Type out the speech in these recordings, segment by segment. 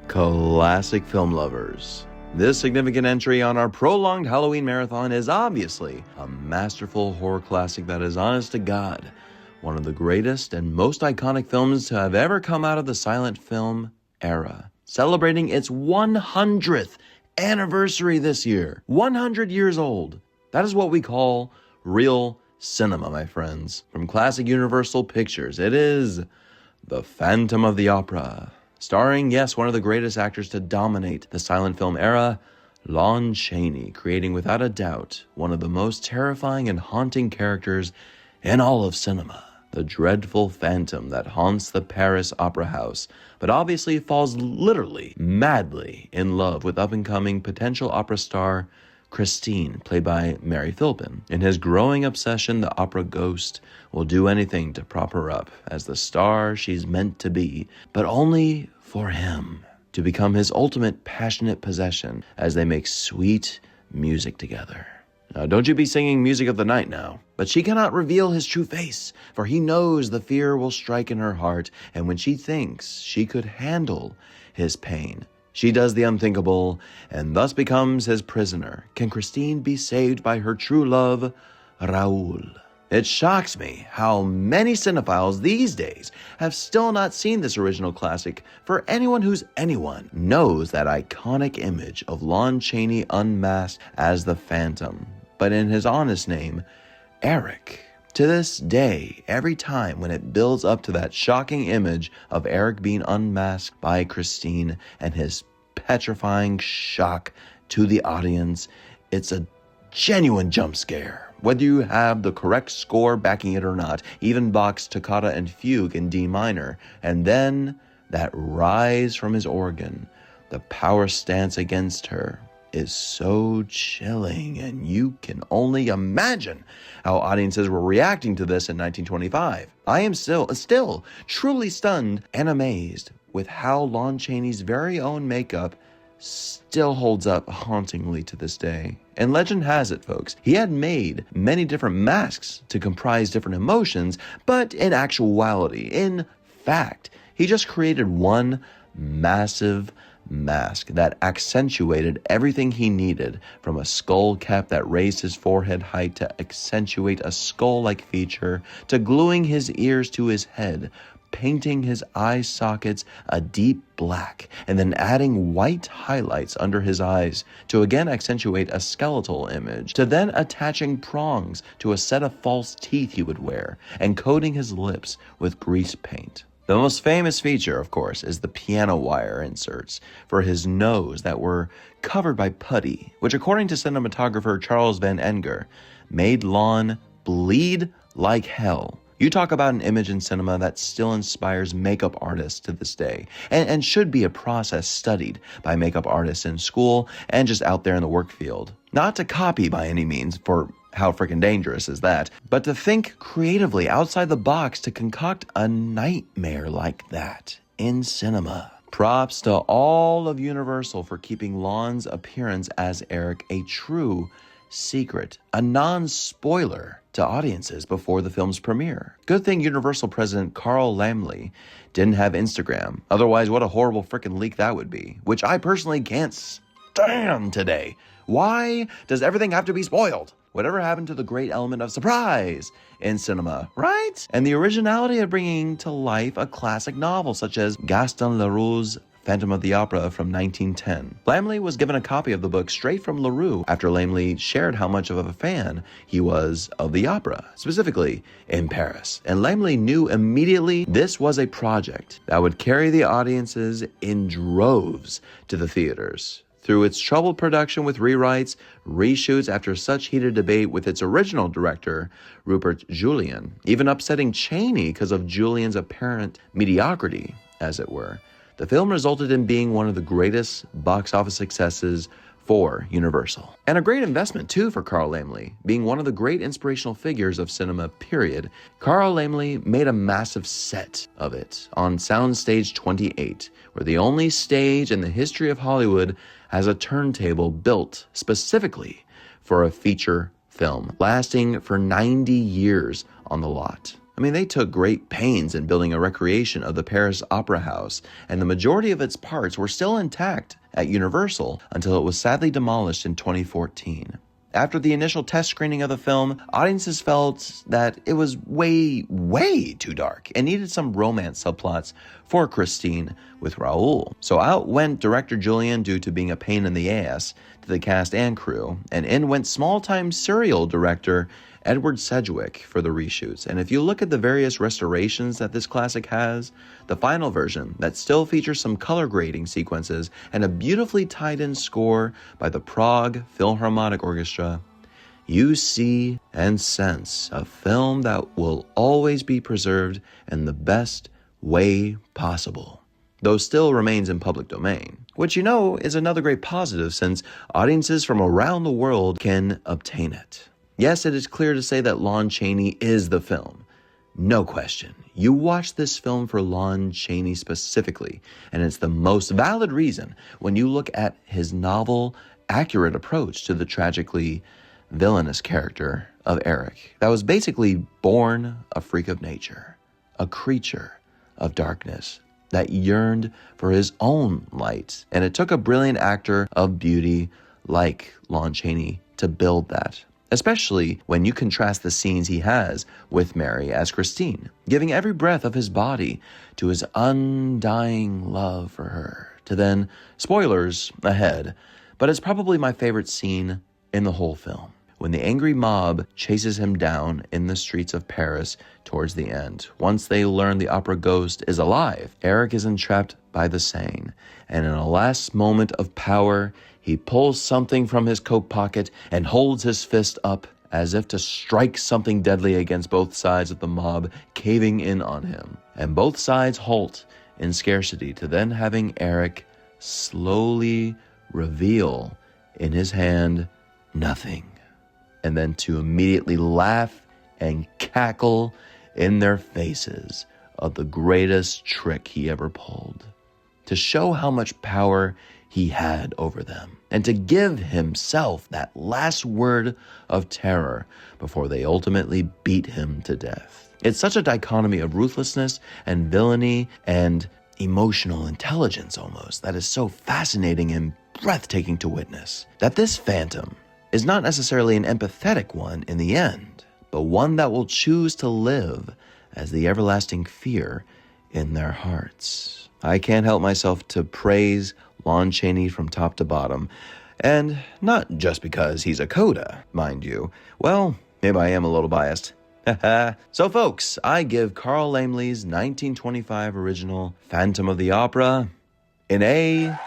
Classic film lovers. This significant entry on our prolonged Halloween marathon is obviously a masterful horror classic that is, honest to God, one of the greatest and most iconic films to have ever come out of the silent film era, celebrating its 100th anniversary this year. 100 years old. That is what we call real cinema, my friends. From classic Universal Pictures, it is The Phantom of the Opera. Starring, yes, one of the greatest actors to dominate the silent film era, Lon Chaney, creating without a doubt one of the most terrifying and haunting characters in all of cinema. The dreadful phantom that haunts the Paris Opera House, but obviously falls literally, madly in love with up-and-coming potential opera star Christine, played by Mary Philbin. In his growing obsession, the opera ghost will do anything to prop her up as the star she's meant to be, but only for him, to become his ultimate passionate possession as they make sweet music together. Now, don't you be singing Music of the Night now. But she cannot reveal his true face, for he knows the fear will strike in her heart, and when she thinks she could handle his pain, she does the unthinkable and thus becomes his prisoner. Can Christine be saved by her true love, Raoul? It shocks me how many cinephiles these days have still not seen this original classic, for anyone who's anyone knows that iconic image of Lon Chaney unmasked as the Phantom, but in his honest name, Eric. To this day, every time when it builds up to that shocking image of Eric being unmasked by Christine and his petrifying shock to the audience, it's a genuine jump scare. Whether you have the correct score backing it or not, even Bach's Toccata and Fugue in D minor, and then that rise from his organ, the power stance against her, is so chilling, and you can only imagine how audiences were reacting to this in 1925. I am still truly stunned and amazed with how Lon Chaney's very own makeup still holds up hauntingly to this day. And legend has it, folks, he had made many different masks to comprise different emotions, but in actuality, in fact, he just created one massive mask that accentuated everything he needed, from a skull cap that raised his forehead height to accentuate a skull-like feature, to gluing his ears to his head, painting his eye sockets a deep black, and then adding white highlights under his eyes to again accentuate a skeletal image, to then attaching prongs to a set of false teeth he would wear, and coating his lips with grease paint. The most famous feature, of course, is the piano wire inserts for his nose that were covered by putty, which, according to cinematographer Charles Van Enger, made Lon bleed like hell. You talk about an image in cinema that still inspires makeup artists to this day, and should be a process studied by makeup artists in school and just out there in the work field. Not to copy by any means, for how freaking dangerous is that? But to think creatively outside the box to concoct a nightmare like that in cinema. Props to all of Universal for keeping Lon's appearance as Eric a true secret, a non-spoiler to audiences before the film's premiere. Good thing Universal president Carl Laemmle didn't have Instagram. Otherwise, what a horrible freaking leak that would be, which I personally can't stand today. Why does everything have to be spoiled? Whatever happened to the great element of surprise in cinema, right? And the originality of bringing to life a classic novel such as Gaston Leroux's Phantom of the Opera from 1910. Laemmle was given a copy of the book straight from Leroux after Laemmle shared how much of a fan he was of the opera, specifically in Paris. And Laemmle knew immediately this was a project that would carry the audiences in droves to the theaters. Through its troubled production with rewrites, reshoots after such heated debate with its original director, Rupert Julian, even upsetting Chaney because of Julian's apparent mediocrity, as it were, The film resulted in being one of the greatest box office successes for Universal. And a great investment too for Carl Laemmle. Being one of the great inspirational figures of cinema, period, Carl Laemmle made a massive set of it on Soundstage 28, where the only stage in the history of Hollywood has a turntable built specifically for a feature film, lasting for 90 years on the lot. I mean, they took great pains in building a recreation of the Paris Opera House, and the majority of its parts were still intact at Universal until it was sadly demolished in 2014. After the initial test screening of the film, audiences felt that it was way too dark and needed some romance subplots for Christine with Raoul. So out went director Julian, due to being a pain in the ass to the cast and crew, and in went small-time serial director Edward Sedgwick for the reshoots. And if you look at the various restorations that this classic has, the final version that still features some color grading sequences and a beautifully tied-in score by the Prague Philharmonic Orchestra, you see and sense a film that will always be preserved in the best way possible, though still remains in public domain, which you know is another great positive since audiences from around the world can obtain it. Yes, it is clear to say that Lon Chaney is the film. No question. You watch this film for Lon Chaney specifically, and it's the most valid reason when you look at his novel, accurate approach to the tragically villainous character of Eric that was basically born a freak of nature, a creature of darkness that yearned for his own light. And it took a brilliant actor of beauty like Lon Chaney to build that, especially when you contrast the scenes he has with Mary as Christine, giving every breath of his body to his undying love for her, to then, spoilers ahead, but it's probably my favorite scene in the whole film, when the angry mob chases him down in the streets of Paris towards the end. Once they learn the opera ghost is alive, Eric is entrapped by the Seine, and in a last moment of power, he pulls something from his coat pocket and holds his fist up as if to strike something deadly against both sides of the mob caving in on him. And both sides halt in scarcity to then having Eric slowly reveal in his hand nothing, and then to immediately laugh and cackle in their faces of the greatest trick he ever pulled, to show how much power he had over them, and to give himself that last word of terror before they ultimately beat him to death. It's such a dichotomy of ruthlessness and villainy and emotional intelligence almost that is so fascinating and breathtaking to witness, that this phantom is not necessarily an empathetic one in the end, but one that will choose to live as the everlasting fear in their hearts. I can't help myself to praise Lon Chaney from top to bottom, and not just because he's a coda, mind you. Well, maybe I am a little biased. So folks, I give Carl Laemmle's 1925 original Phantom of the Opera an A+.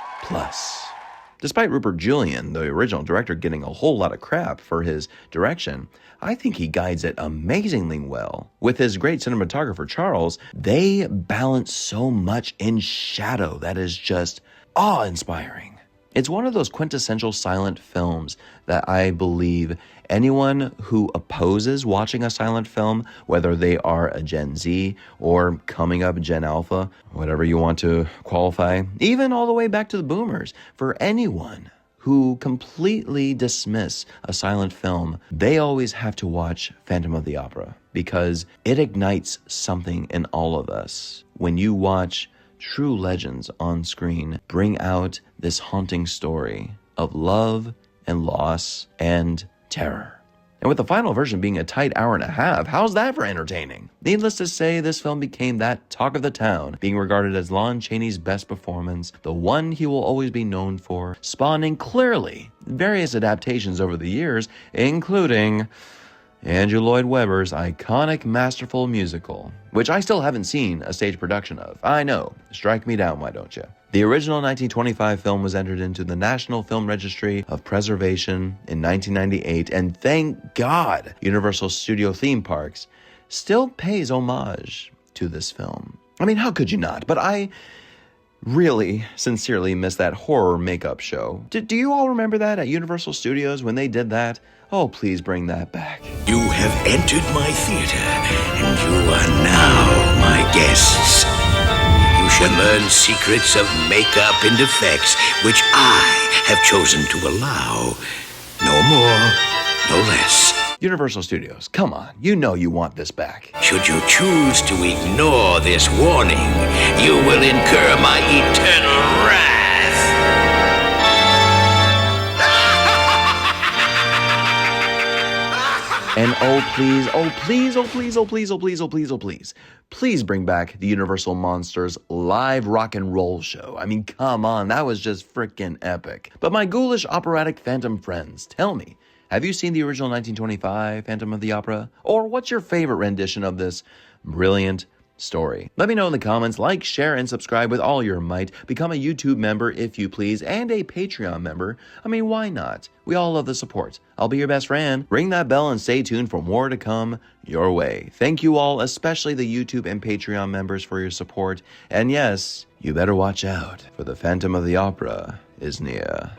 Despite Rupert Julian, the original director, getting a whole lot of crap for his direction, I think he guides it amazingly well. With his great cinematographer, Charles, they balance so much in shadow that is just awe-inspiring. It's one of those quintessential silent films that I believe anyone who opposes watching a silent film, whether they are a Gen Z or coming up Gen Alpha, whatever you want to qualify, even all the way back to the boomers, for anyone who completely dismiss a silent film, they always have to watch Phantom of the Opera because it ignites something in all of us. When you watch true legends on screen bring out this haunting story of love and loss and terror. And with the final version being a tight hour and a half, how's that for entertaining? Needless to say, this film became that talk of the town, being regarded as Lon Chaney's best performance, the one he will always be known for, spawning clearly various adaptations over the years, including Andrew Lloyd Webber's iconic masterful musical, which I still haven't seen a stage production of. I know, strike me down, why don't you? The original 1925 film was entered into the National Film Registry of Preservation in 1998, and thank God Universal Studio Theme Parks still pays homage to this film. I mean, how could you not? But I really sincerely miss that horror makeup show. Do you all remember that at Universal Studios when they did that? Oh, please bring that back. You have entered my theater, and you are now my guests. You shall learn secrets of makeup and effects, which I have chosen to allow. No more, no less. Universal Studios, come on, you know you want this back. Should you choose to ignore this warning, you will incur my eternal wrath. And oh please, oh please, oh please, oh please, oh please, oh please, oh please, please bring back the Universal Monsters live rock and roll show. I mean, come on, that was just freaking epic. But my ghoulish operatic phantom friends, tell me, have you seen the original 1925 Phantom of the Opera? Or what's your favorite rendition of this brilliant story? Let me know in the comments. Like, share, and subscribe with all your might. Become a YouTube member if you please, and a Patreon member. I mean, why not? We all love the support. I'll be your best friend. Ring that bell and stay tuned for more to come your way. Thank you all, especially the YouTube and Patreon members, for your support. And yes, you better watch out, for the Phantom of the Opera is near.